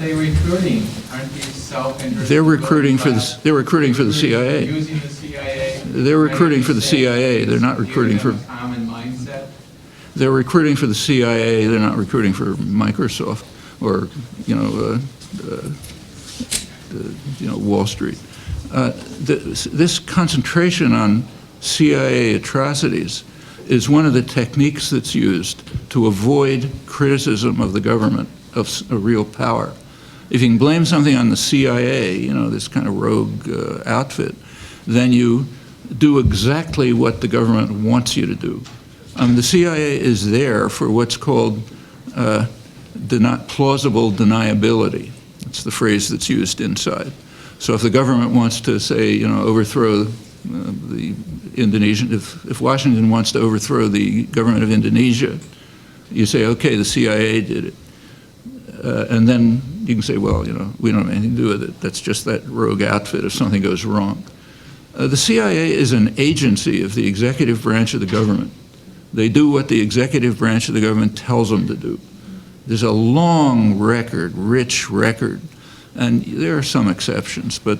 they recruiting? Aren't these self-interested? They're recruiting for the. They're recruiting for the CIA. Using the CIA. They're recruiting for the CIA. They're not recruiting for. Common mindset. They're recruiting for the CIA. They're not recruiting for Microsoft or Wall Street. This concentration on CIA atrocities is one of the techniques that's used to avoid criticism of the government of a real power. If you can blame something on the CIA, this kind of rogue outfit, then you do exactly what the government wants you to do. The CIA is there for what's called plausible deniability. It's the phrase that's used inside. So if the government wants to say, overthrow the Indonesian, if Washington wants to overthrow the government of Indonesia, you say, okay, the CIA did it. And then you can say, well, we don't have anything to do with it. That's just that rogue outfit if something goes wrong. The CIA is an agency of the executive branch of the government. They do what the executive branch of the government tells them to do. There's a long record, rich record, and there are some exceptions, but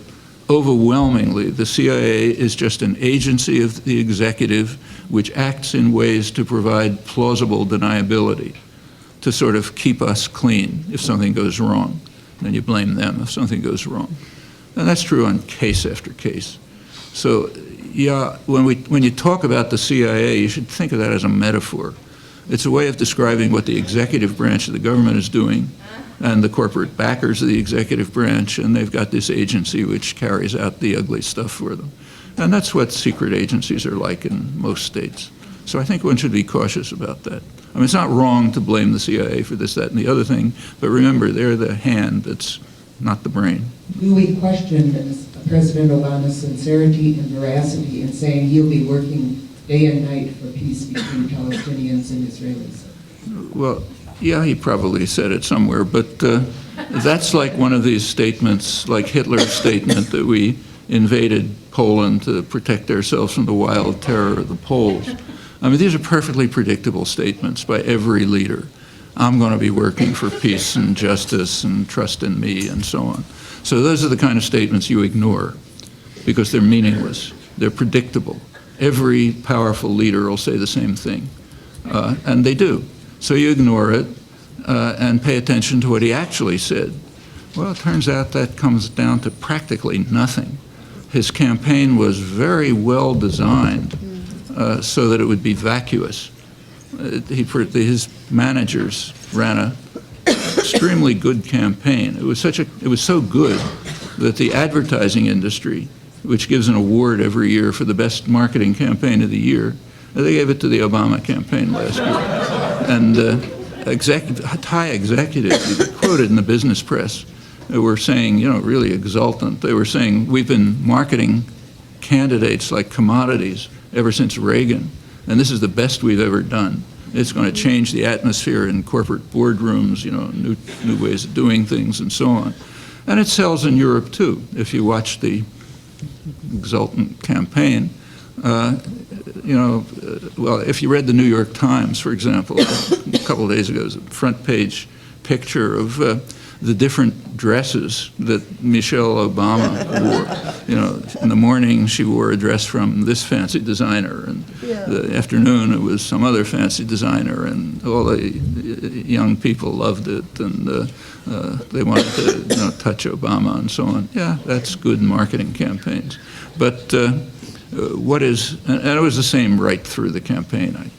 overwhelmingly, the CIA is just an agency of the executive which acts in ways to provide plausible deniability, to sort of keep us clean if something goes wrong. Then you blame them if something goes wrong. And that's true on case after case. So, yeah, when you talk about the CIA, you should think of that as a metaphor. It's a way of describing what the executive branch of the government is doing and the corporate backers of the executive branch, and they've got this agency which carries out the ugly stuff for them. And that's what secret agencies are like in most states. So I think one should be cautious about that. I mean, it's not wrong to blame the CIA for this, that, and the other thing, but remember, they're the hand that's not the brain. We questioned President Obama's sincerity and veracity in saying he'll be working day and night for peace between Palestinians and Israelis. Well, yeah, he probably said it somewhere, but that's like one of these statements, like Hitler's statement that we invaded Poland to protect ourselves from the wild terror of the Poles. I mean, these are perfectly predictable statements by every leader. I'm going to be working for peace and justice and trust in me and so on. So those are the kind of statements you ignore because they're meaningless. They're predictable. Every powerful leader will say the same thing, and they do. So you ignore it and pay attention to what he actually said. Well, it turns out that comes down to practically nothing. His campaign was very well designed so that it would be vacuous. His managers ran an extremely good campaign. It was so good that the advertising industry, which gives an award every year for the best marketing campaign of the year, they gave it to the Obama campaign last year. And high executives, quoted in the business press, were saying, really exultant. They were saying, we've been marketing candidates like commodities ever since Reagan, and this is the best we've ever done. It's going to change the atmosphere in corporate boardrooms, new ways of doing things and so on. And it sells in Europe too. If you watch the exultant campaign, well, if you read the New York Times, for example, a couple of days ago, it was a front page picture of the different dresses that Michelle Obama wore. In the morning she wore a dress from this fancy designer, and the afternoon it was some other fancy designer, and all the young people loved it, and they wanted to touch Obama and so on. Yeah, that's good marketing campaigns. But and it was the same right through the campaign.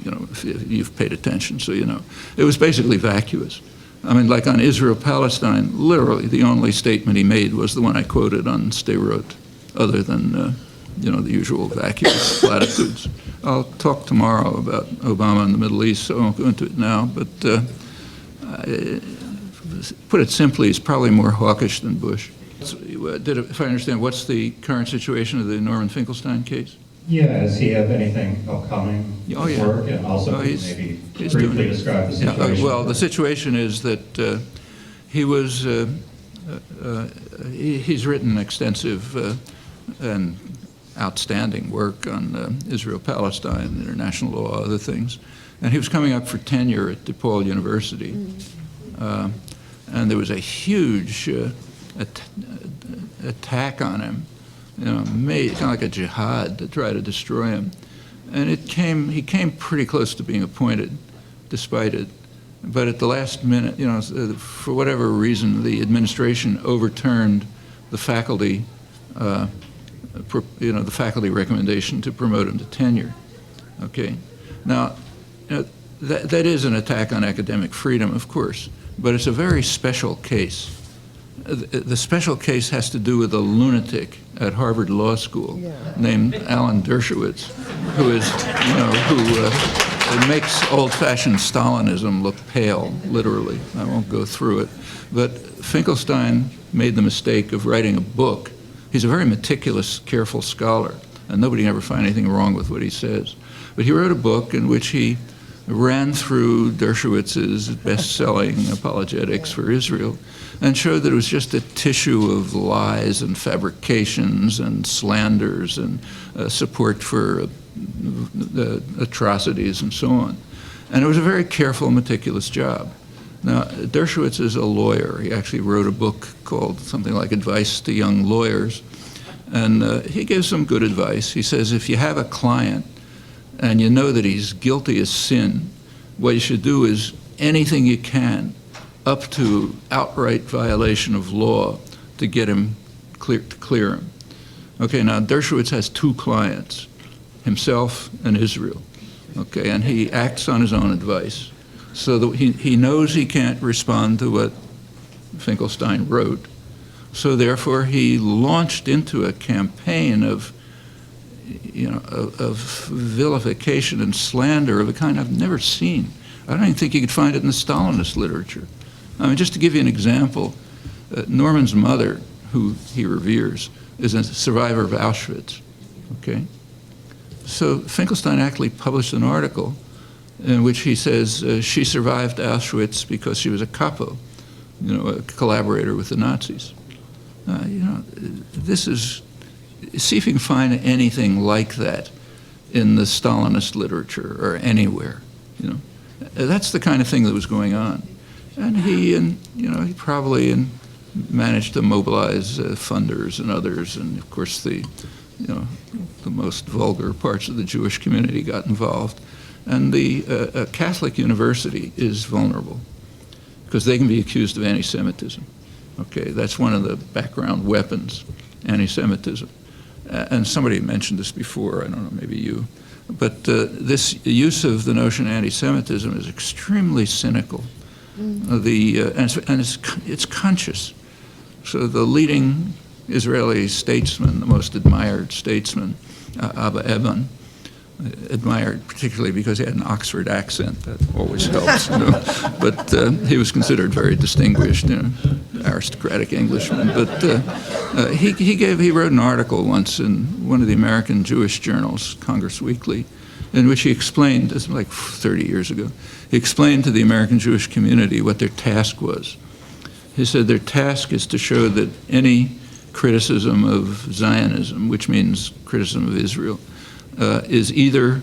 If you've paid attention, so you know. It was basically vacuous. I mean, like on Israel-Palestine, literally the only statement he made was the one I quoted on Sderot, other than, the usual vacuous platitudes. I'll talk tomorrow about Obama in the Middle East, so I won't go into it now, but put it simply, he's probably more hawkish than Bush. If I understand, what's the current situation of the Norman Finkelstein case? Yeah, does he have anything upcoming work? And also maybe briefly describe the situation? Well, the situation is that he's written extensive and outstanding work on Israel-Palestine, international law, other things. And he was coming up for tenure at DePaul University. and there was a huge attack on him, made kind of like a jihad to try to destroy him. And he came pretty close to being appointed, despite it. But at the last minute, for whatever reason, the administration overturned the faculty, the faculty recommendation to promote him to tenure. Okay, now that is an attack on academic freedom, of course, but it's a very special case. The special case has to do with a lunatic at Harvard Law School named Alan Dershowitz, who is, it makes old-fashioned Stalinism look pale, literally. I won't go through it. But Finkelstein made the mistake of writing a book. He's a very meticulous, careful scholar, and nobody can ever find anything wrong with what he says. But he wrote a book in which he ran through Dershowitz's best-selling apologetics for Israel and showed that it was just a tissue of lies and fabrications and slanders and support for atrocities and so on. And it was a very careful, meticulous job. Now, Dershowitz is a lawyer. He actually wrote a book called something like Advice to Young Lawyers. And he gives some good advice. He says, if you have a client and you know that he's guilty as sin, what you should do is anything you can up to outright violation of law to get him to clear him. Okay, now Dershowitz has two clients, himself and Israel. Okay, and he acts on his own advice. So that he knows he can't respond to what Finkelstein wrote. So therefore he launched into a campaign of vilification and slander of a kind I've never seen. I don't even think you could find it in the Stalinist literature. I mean, just to give you an example, Norman's mother, who he reveres, is a survivor of Auschwitz, okay? So Finkelstein actually published an article in which he says she survived Auschwitz because she was a capo, a collaborator with the Nazis. This is, see if you can find anything like that in the Stalinist literature or anywhere, That's the kind of thing that was going on. And he probably managed to mobilize funders and others, and of course the most vulgar parts of the Jewish community got involved. And the Catholic university is vulnerable because they can be accused of anti-Semitism. Okay, that's one of the background weapons, anti-Semitism. And somebody mentioned this before, I don't know, maybe you. But this use of the notion of anti-Semitism is extremely cynical. And it's conscious. So the leading Israeli statesman, the most admired statesman, Abba Eban, admired particularly because he had an Oxford accent. That always helps, But he was considered very distinguished, aristocratic Englishman. But he wrote an article once in one of the American Jewish journals, Congress Weekly, in which he explained, this was like 30 years ago, he explained to the American Jewish community what their task was. He said their task is to show that any criticism of Zionism, which means criticism of Israel, is either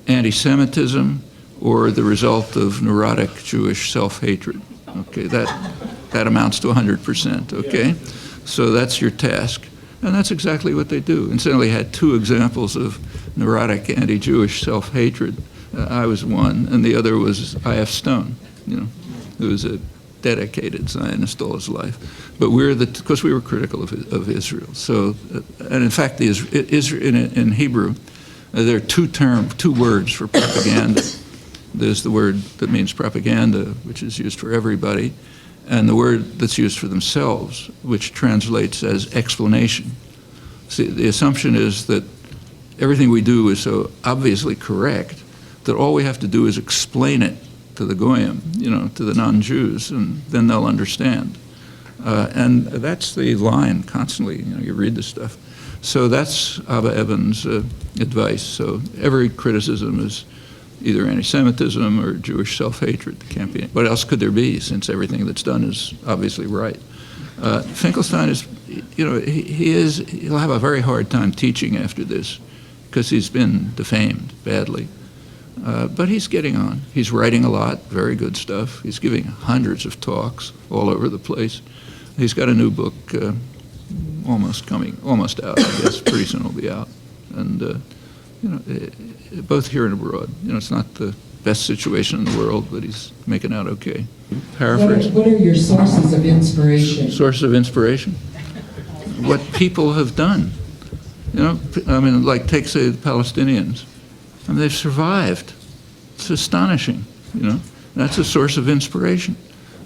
anti-Semitism or the result of neurotic Jewish self-hatred. Okay, that amounts to 100%, okay? So that's your task. And that's exactly what they do. Incidentally, I had two examples of neurotic anti-Jewish self-hatred. I was one, and the other was I.F. Stone, who was a dedicated Zionist all his life. But because we were critical of Israel. So, and in fact, in Hebrew, there are two words for propaganda. There's the word that means propaganda, which is used for everybody, and the word that's used for themselves, which translates as explanation. See, the assumption is that everything we do is so obviously correct that all we have to do is explain it to the Goyim, to the non-Jews, and then they'll understand. And that's the line constantly, you read this stuff. So that's Abba Eban's advice. So every criticism is either anti-Semitism or Jewish self-hatred. Can't be. What else could there be, since everything that's done is obviously right? Finkelstein is, he'll have a very hard time teaching after this because he's been defamed badly. But he's getting on. He's writing a lot, very good stuff. He's giving hundreds of talks all over the place. He's got a new book almost out, I guess. Pretty soon it'll be out. And, both here and abroad. It's not the best situation in the world, but he's making out okay. Paraphrase. What are your sources of inspiration? Sources of inspiration? What people have done. Like take, say, the Palestinians. They've survived. It's astonishing, That's a source of inspiration.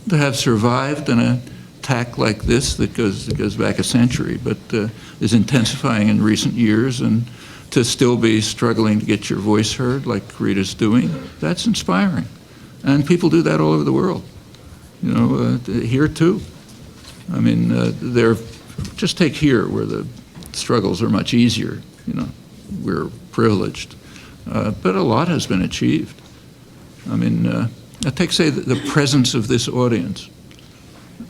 To have survived an attack like this that goes back a century, but is intensifying in recent years, and to still be struggling to get your voice heard like Rita's doing, that's inspiring. And people do that all over the world. Here too. Just take here where the struggles are much easier, we're privileged. But a lot has been achieved. Take, say, the presence of this audience.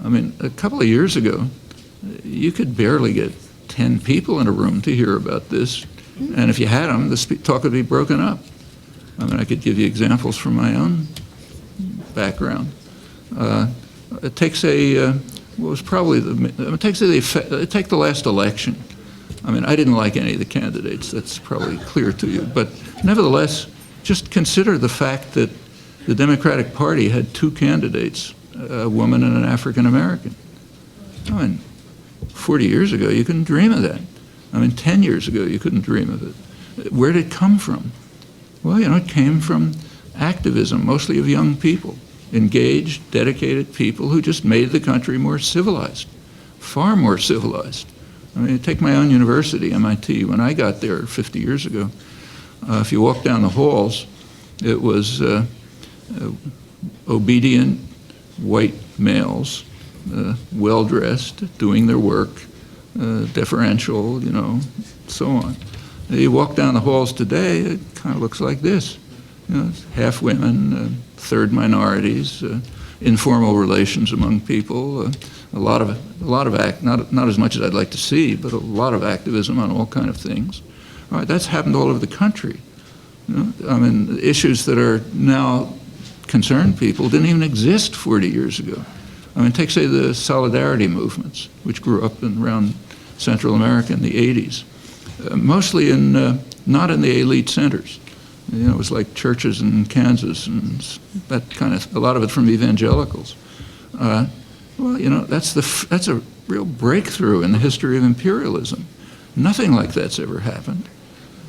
A couple of years ago, you could barely get 10 people in a room to hear about this, and if you had them, the talk would be broken up. I could give you examples from my own background. Take, say, what was probably take the last election. I didn't like any of the candidates. That's probably clear to you. But nevertheless, just consider the fact that the Democratic Party had two candidates, a woman and an African American. 40 years ago, you couldn't dream of that. 10 years ago, you couldn't dream of it. Where did it come from? Well, it came from activism, mostly of young people, engaged, dedicated people who just made the country more civilized, far more civilized. Take my own university, MIT. When I got there 50 years ago, if you walk down the halls, it was obedient white males, well-dressed, doing their work, deferential, so on. You walk down the halls today, it kind of looks like this. Half women, third minorities, informal relations among people, a lot of not as much as I'd like to see, but a lot of activism on all kind of things. All right, that's happened all over the country. Issues that are now concern people didn't even exist 40 years ago. Take, say, the solidarity movements, which grew up around Central America in the 80s, mostly not in the elite centers. It was like churches in Kansas and that kind of, a lot of it from evangelicals. That's a real breakthrough in the history of imperialism. Nothing like that's ever happened.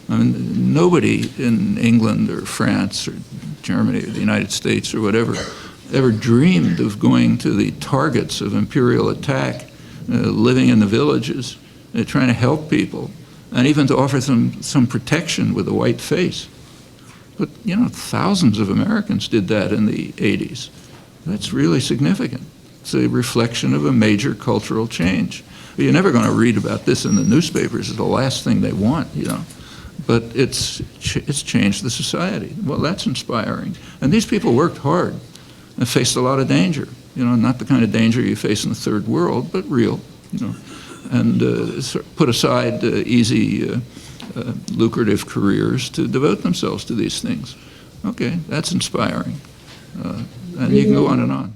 Nobody in England or France or Germany or the United States or whatever ever dreamed of going to the targets of imperial attack, living in the villages, trying to help people, and even to offer them some protection with a white face. But, thousands of Americans did that in the 80s. That's really significant. It's a reflection of a major cultural change. You're never going to read about this in the newspapers. It's the last thing they want, But it's changed the society. Well, that's inspiring. And these people worked hard and faced a lot of danger. Not the kind of danger you face in the third world, but real, and put aside easy, lucrative careers to devote themselves to these things. Okay, that's inspiring. And you can go on and on.